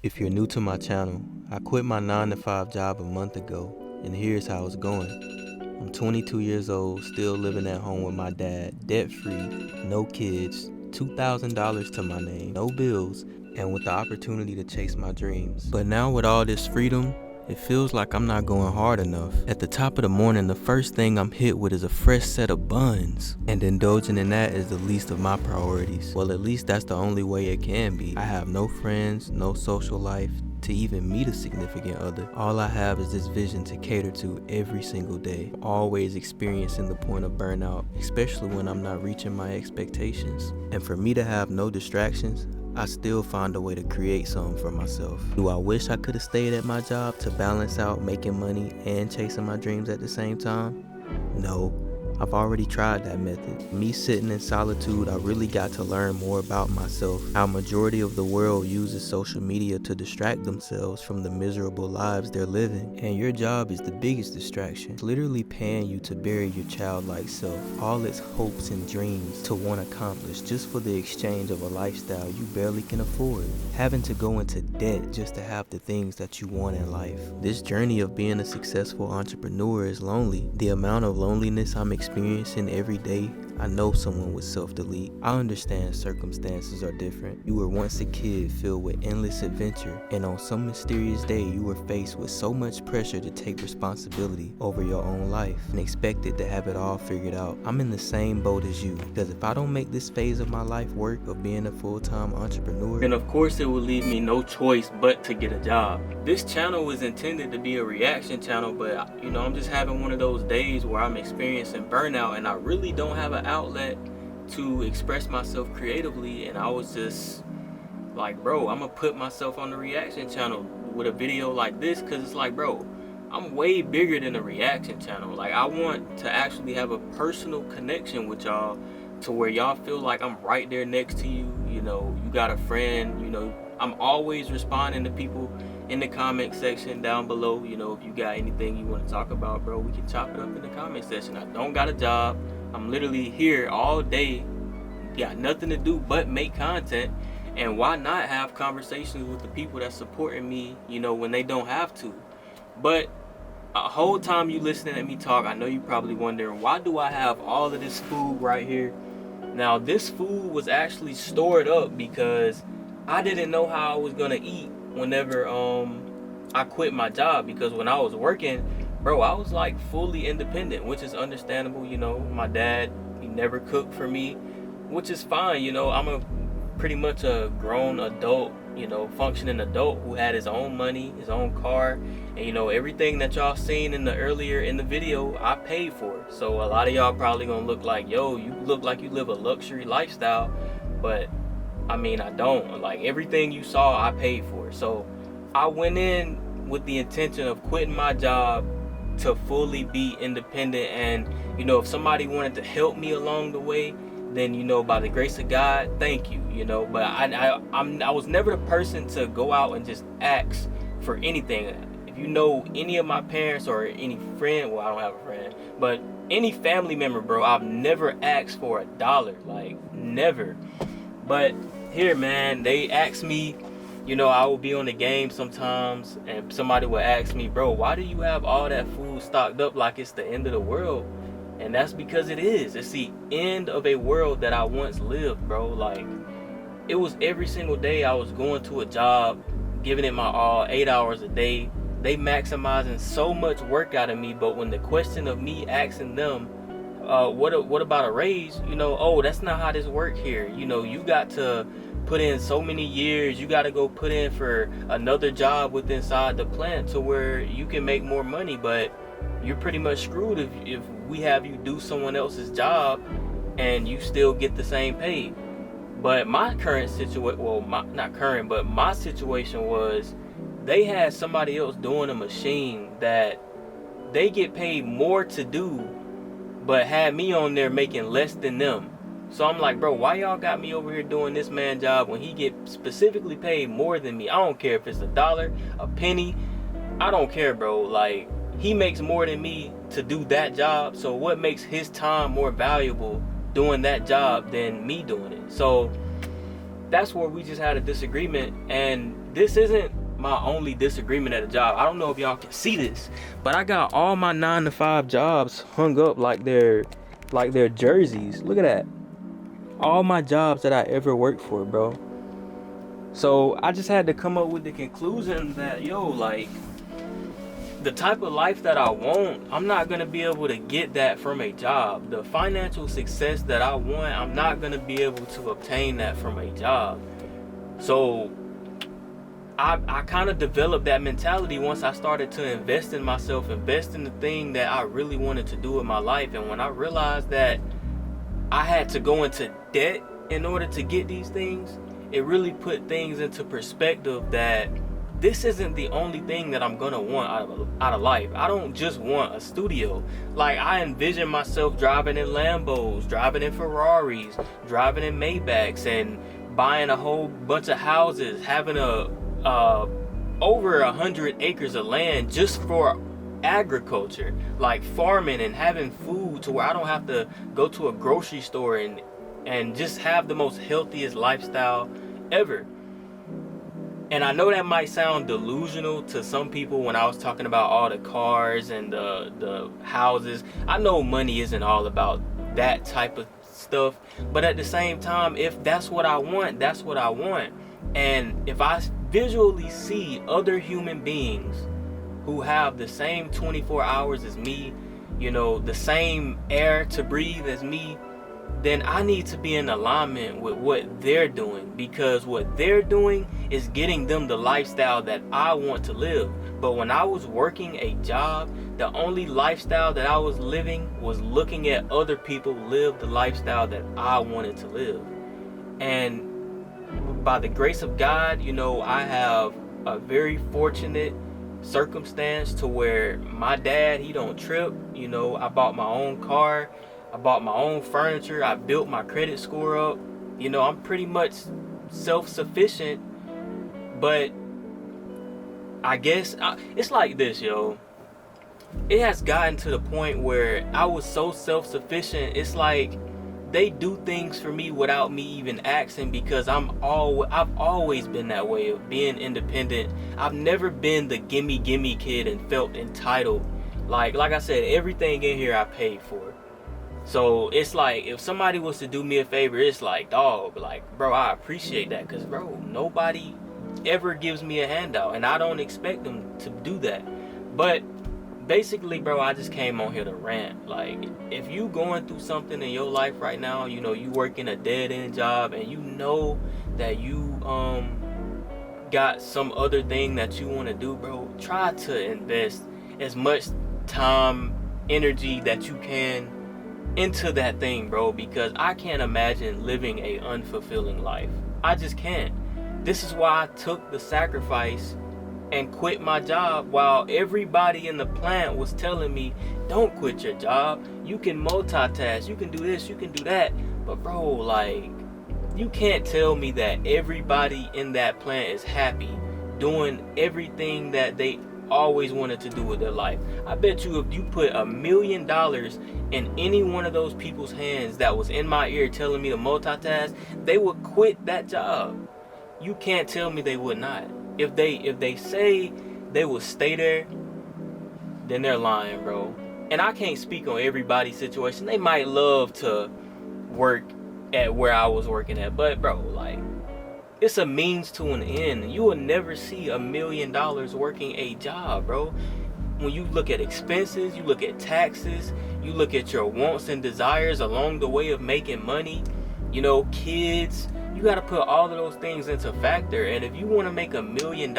If you're new to my channel, I quit my 9-to-5 job a month ago, and here's how it's going. I'm 22 years old, still living at home with my dad, debt-free, no kids, $2,000 to my name, no bills, and with the opportunity to chase my dreams. But now with all this freedom, it feels like I'm not going hard enough. At the top of the morning, the first thing I'm hit with is a fresh set of buns. And indulging in that is the least of my priorities. Well, at least that's the only way it can be. I have no friends, no social life, to even meet a significant other. All I have is this vision to cater to every single day. Always experiencing the point of burnout, especially when I'm not reaching my expectations. And for me to have no distractions, I still find a way to create something for myself. Do I wish I could have stayed at my job to balance out making money and chasing my dreams at the same time? No. I've already tried that method. Me sitting in solitude, I really got to learn more about myself, how majority of the world uses social media to distract themselves from the miserable lives they're living. And your job is the biggest distraction. It's literally paying you to bury your childlike self, all its hopes and dreams to want to accomplish just for the exchange of a lifestyle you barely can afford. Having to go into debt just to have the things that you want in life. This journey of being a successful entrepreneur is lonely. The amount of loneliness I'm experiencing every day, I know someone would self-delete. I understand circumstances are different. You were once a kid filled with endless adventure, and on some mysterious day you were faced with so much pressure to take responsibility over your own life and expected to have it all figured out. I'm in the same boat as you, because if I don't make this phase of my life work of being a full-time entrepreneur, then of course it will leave me no choice but to get a job. This channel was intended to be a reaction channel, but I'm just having one of those days where I'm experiencing burnout and I really don't have an outlet to express myself creatively, and I was just like, bro, I'm gonna put myself on the reaction channel with a video like this, because it's like, bro, I'm way bigger than a reaction channel. Like, I want to actually have a personal connection with y'all to where y'all feel like I'm right there next to you. You got a friend. I'm always responding to people in the comment section down below. If you got anything you want to talk about, bro, we can chop it up in the comment section. I don't got a job. I'm literally here all day, got nothing to do but make content, and why not have conversations with the people that's supporting me, when they don't have to. But a whole time you listening at me talk, I know you probably wondering, why do I have all of this food right here? Now, this food was actually stored up because I didn't know how I was gonna eat whenever I quit my job, because when I was working, bro, I was like fully independent, which is understandable. My dad, he never cooked for me, which is fine. I'm pretty much a grown adult, functioning adult who had his own money, his own car, and everything that y'all seen in the video, I paid for. So a lot of y'all probably gonna look like, yo, you look like you live a luxury lifestyle, but I don't. Like, everything you saw, I paid for. So I went in with the intention of quitting my job to fully be independent, and if somebody wanted to help me along the way, then by the grace of God, thank you. But I was never the person to go out and just ask for anything. If any of my parents or any friend, well, I don't have a friend, but any family member, bro, I've never asked for $1, like, never. But here, man, they ask me, I will be on the game sometimes, and somebody will ask me, bro, why do you have all that food stocked up like it's the end of the world? And that's because it is. It's the end of a world that I once lived, bro. Like, it was every single day I was going to a job, giving it my all, 8 hours a day. They maximizing so much work out of me, but when the question of me asking them, what about a raise? Oh, that's not how this work here. You got to put in so many years. You got to go put in for another job with inside the plant to where you can make more money, but you're pretty much screwed if we have you do someone else's job and you still get the same pay. But my current situation, well, not current, but my situation was, they had somebody else doing a machine that they get paid more to do, but had me on there making less than them. So I'm like, bro, why y'all got me over here doing this man job when he get specifically paid more than me? I don't care if it's $1, a penny, I don't care, bro. Like, he makes more than me to do that job, so what makes his time more valuable doing that job than me doing it? So that's where we just had a disagreement, and this isn't my only disagreement at a job. I don't know if y'all can see this, but I got all my 9-to-5 jobs hung up like they're jerseys. Look at that. All my jobs that I ever worked for, bro. So I just had to come up with the conclusion that, like, the type of life that I want, I'm not going to be able to get that from a job. The financial success that I want, I'm not going to be able to obtain that from a job. So I kind of developed that mentality once I started to invest in myself, invest in the thing that I really wanted to do in my life. And when I realized that I had to go into debt in order to get these things, it really put things into perspective that this isn't the only thing that I'm gonna want out of life. I don't just want a studio. Like, I envision myself driving in Lambos, driving in Ferraris, driving in Maybachs, and buying a whole bunch of houses, having over 100 acres of land just for agriculture, like farming, and having food to where I don't have to go to a grocery store and just have the most healthiest lifestyle ever. And I know that might sound delusional to some people when I was talking about all the cars and the houses. I know money isn't all about that type of stuff, but at the same time, if that's what I want, that's what I want. And if I visually see other human beings who have the same 24 hours as me, the same air to breathe as me, then I need to be in alignment with what they're doing, because what they're doing is getting them the lifestyle that I want to live. But when I was working a job, the only lifestyle that I was living was looking at other people live the lifestyle that I wanted to live. And by the grace of God, I have a very fortunate circumstance to where my dad, he don't trip. I bought my own car, I bought my own furniture, I built my credit score up. I'm pretty much self-sufficient. But I guess it's like this, it has gotten to the point where I was so self-sufficient, it's like they do things for me without me even asking, because I've always been that way of being independent. I've never been the gimme kid and felt entitled. Like I said, everything in here I paid for. So it's like, if somebody was to do me a favor, it's like, dog, like, bro, I appreciate that, because, bro, nobody ever gives me a handout, and I don't expect them to do that. But basically, bro, I just came on here to rant. Like, if you going through something in your life right now, you working a dead-end job, and you know that you got some other thing that you want to do, bro, try to invest as much time, energy that you can into that thing, bro, because I can't imagine living a unfulfilling life. I just can't. This is why I took the sacrifice and quit my job, while everybody in the plant was telling me, don't quit your job, you can multitask, you can do this, you can do that. But bro, like, you can't tell me that everybody in that plant is happy doing everything that they always wanted to do with their life. I bet you if you put $1 million in any one of those people's hands that was in my ear telling me to multitask, they would quit that job. You can't tell me they would not. If they say they will stay there, then they're lying, bro. And I can't speak on everybody's situation. They might love to work at where I was working at, but bro, like, it's a means to an end. You will never see $1 million working a job, bro. When you look at expenses, you look at taxes, you look at your wants and desires along the way of making money, kids, you got to put all of those things into factor. And if you want to make $1 million,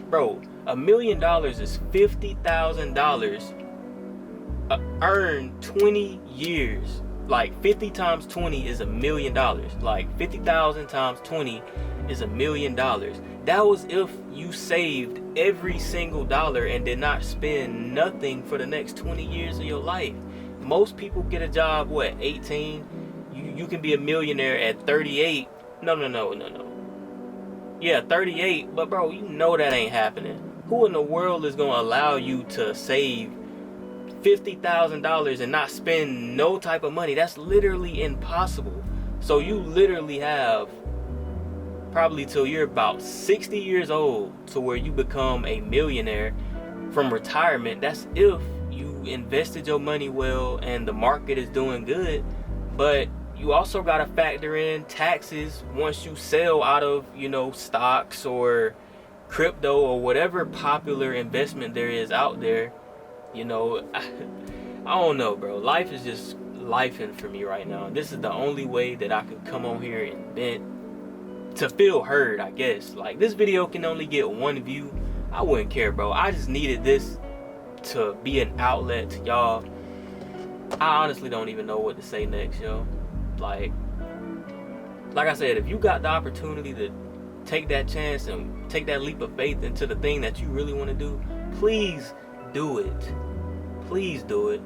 bro, $1 million is $50,000 earned 20 years. Like, 50 times 20 is $1 million. Like, 50,000 times 20 is $1 million. That was if you saved every single dollar and did not spend nothing for the next 20 years of your life. Most people get a job, 18? You can be a millionaire at 38. No. Yeah, 38, but bro, that ain't happening. Who in the world is gonna allow you to save $50,000 and not spend no type of money? That's literally impossible. So you literally have probably till you're about 60 years old, to where you become a millionaire from retirement. That's if you invested your money well and the market is doing good. But you also got to factor in taxes once you sell out of, stocks or crypto or whatever popular investment there is out there. I don't know, bro. Life is just lifing for me right now. This is the only way that I could come on here and vent to feel heard, I guess. Like, this video can only get 1 view. I wouldn't care, bro. I just needed this to be an outlet to y'all. I honestly don't even know what to say next, yo. Like I said, if you got the opportunity to take that chance and take that leap of faith into the thing that you really want to do, please do it. Please do it.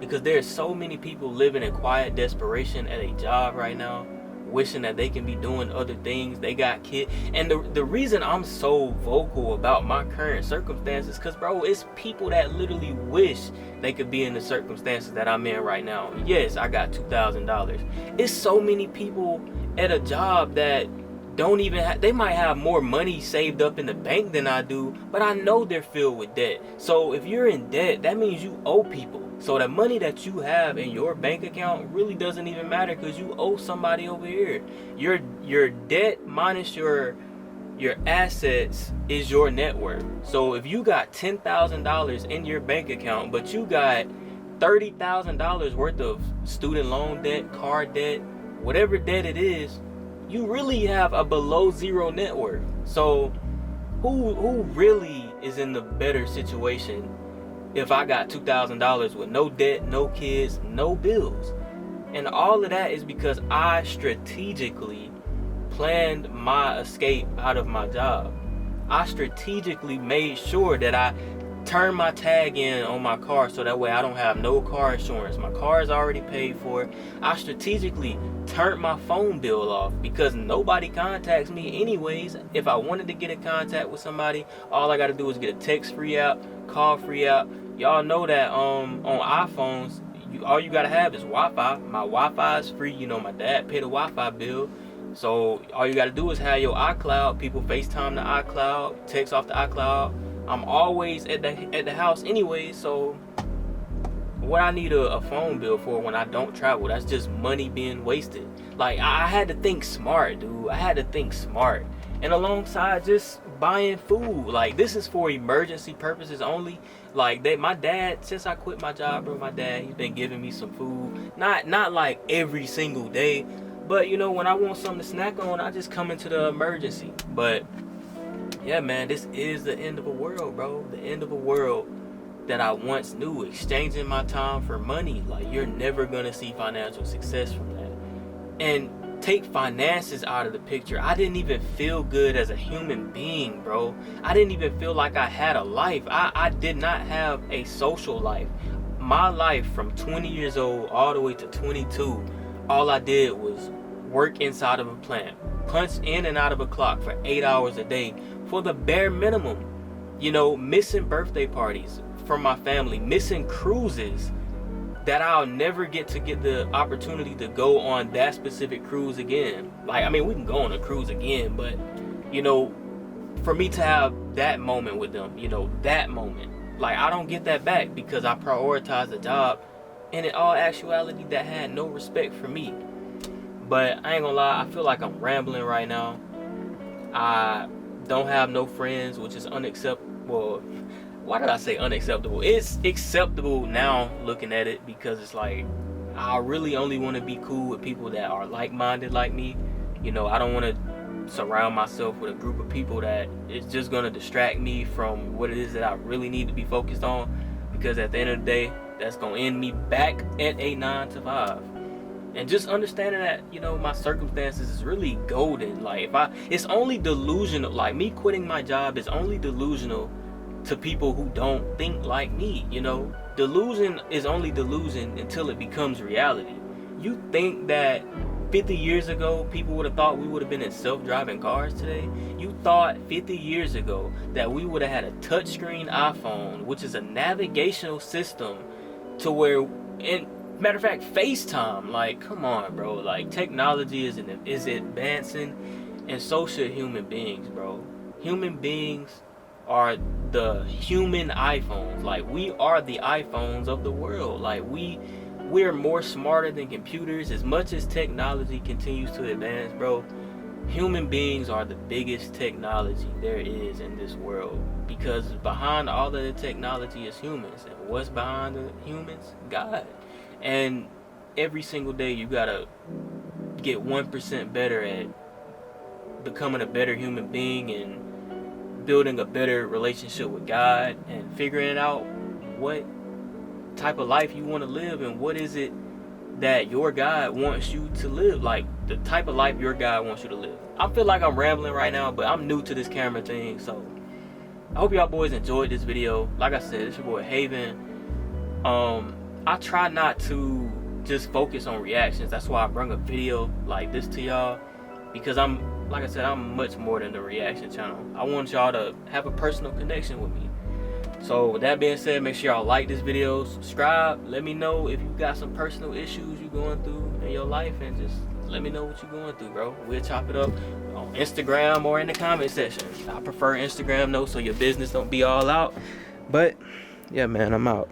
Because there's so many people living in quiet desperation at a job right now, wishing that they can be doing other things. They got kids. And the reason I'm so vocal about my current circumstances, because, bro, it's people that literally wish they could be in the circumstances that I'm in right now. Yes, I got $2,000. It's so many people at a job that don't even have, they might have more money saved up in the bank than I do, but I know they're filled with debt. So if you're in debt, that means you owe people. So the money that you have in your bank account really doesn't even matter, because you owe somebody over here. Your debt minus your assets is your net worth. So if you got $10,000 in your bank account, but you got $30,000 worth of student loan debt, car debt, whatever debt it is, you really have a below zero net worth. So who really is in the better situation if I got $2,000 with no debt, no kids, no bills? And all of that is because I strategically planned my escape out of my job. I strategically made sure that I turned my tag in on my car so that way I don't have no car insurance. My car is already paid for. I strategically turned my phone bill off because nobody contacts me anyways. If I wanted to get in contact with somebody, all I gotta do is get a text-free app, call-free app. Y'all know that on iPhones, all you gotta have is Wi-Fi. My Wi-Fi is free. My dad paid a Wi-Fi bill. So all you gotta do is have your iCloud. People FaceTime the iCloud, text off the iCloud. I'm always at the house anyway, so what I need a phone bill for when I don't travel? That's just money being wasted. Like, I had to think smart, dude. I had to think smart. And alongside just buying food, like, this is for emergency purposes only. Like, my dad, since I quit my job, bro, my dad, he's been giving me some food. Not like every single day, but when I want something to snack on, I just come into the emergency. But yeah, man, this is the end of a world, bro. The end of a world that I once knew. Exchanging my time for money. Like, you're never gonna see financial success from that. And take finances out of the picture. I didn't even feel good as a human being, bro. I didn't even feel like I had a life. I did not have a social life. My life from 20 years old all the way to 22, all I did was work inside of a plant, punch in and out of a clock for 8 hours a day for the bare minimum. Missing birthday parties from my family, missing cruises that I'll never get the opportunity to go on that specific cruise again. Like, I mean, we can go on a cruise again, but for me to have that moment with them, that moment, like, I don't get that back because I prioritized the job, and in all actuality, that had no respect for me. But I ain't gonna lie, I feel like I'm rambling right now. I don't have no friends, which is unacceptable. Well, why did I say unacceptable? It's acceptable now looking at it, because it's like, I really only want to be cool with people that are like-minded like me. I don't want to surround myself with a group of people that is just going to distract me from what it is that I really need to be focused on, because at the end of the day, that's going to end me back at a 9 to 5. And just understanding that, my circumstances is really golden. Like, it's only delusional. Like, me quitting my job is only delusional to people who don't think like me. Delusion is only delusion until it becomes reality. You think that 50 years ago, people would have thought we would have been in self-driving cars today? You thought 50 years ago that we would have had a touchscreen iPhone, which is a navigational system to where, and matter of fact, FaceTime. Like, come on, bro. Like, technology is advancing. And so should human beings, bro. Human beings are the human iPhones. Like, we are the iPhones of the world. Like, we're more smarter than computers. As much as technology continues to advance, bro, human beings are the biggest technology there is in this world, because behind all of the technology is humans. And what's behind the humans? God. And every single day you gotta get 1% better at becoming a better human being and building a better relationship with God and figuring out what type of life you want to live and what is it that your God wants you to live, like the type of life your God wants you to live. I feel like I'm rambling right now, but I'm new to this camera thing, so I hope y'all boys enjoyed this video. Like I said, it's your boy Haven. I try not to just focus on reactions. That's why I bring a video like this to y'all, because like I said, I'm much more than a reaction channel. I want y'all to have a personal connection with me. So with that being said, make sure y'all like this video, subscribe, let me know if you got some personal issues you going through in your life, and just let me know what you're going through, bro. We'll chop it up on Instagram or in the comment section. I prefer Instagram though, so your business don't be all out. But yeah, man, I'm out.